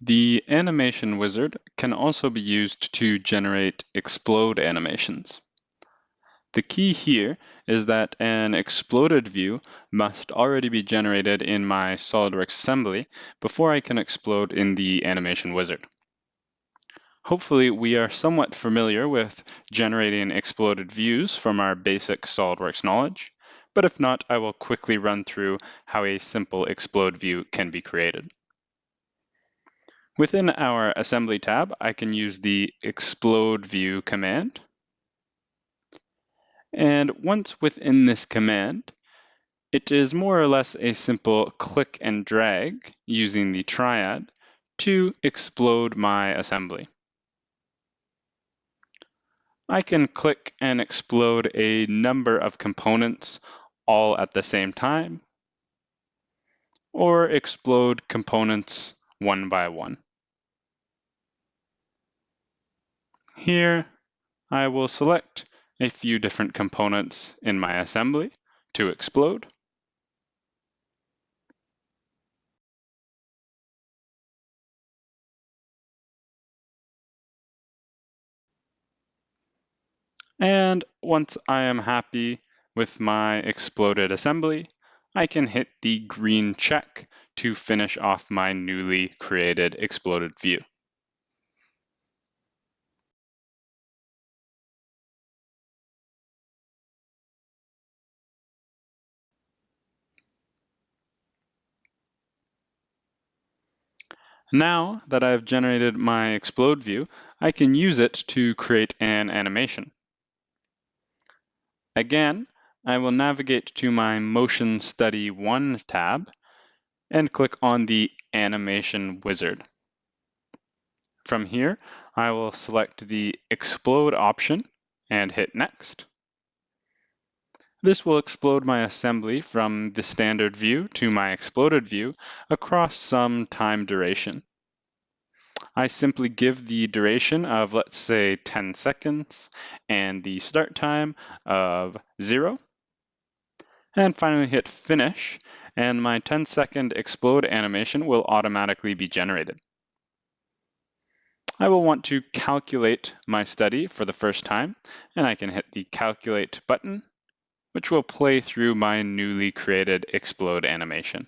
The animation wizard can also be used to generate explode animations. The key here is that an exploded view must already be generated in my SOLIDWORKS assembly before I can explode in the animation wizard. Hopefully, we are somewhat familiar with generating exploded views from our basic SOLIDWORKS knowledge, but if not, I will quickly run through how a simple explode view can be created. Within our Assembly tab, I can use the explode view command. And once within this command, it is more or less a simple click and drag using the triad to explode my assembly. I can click and explode a number of components all at the same time, or explode components one by one. Here, I will select a few different components in my assembly to explode. And once I am happy with my exploded assembly, I can hit the green check to finish off my newly created exploded view. Now that I've generated my explode view, I can use it to create an animation. Again, I will navigate to my Motion Study 1 tab and click on the Animation Wizard. From here, I will select the Explode option and hit Next. This will explode my assembly from the standard view to my exploded view across some time duration. I simply give the duration of, let's say, 10 seconds and the start time of 0. And finally hit Finish, and my 10-second explode animation will automatically be generated. I will want to calculate my study for the first time, and I can hit the Calculate button, which will play through my newly created explode animation.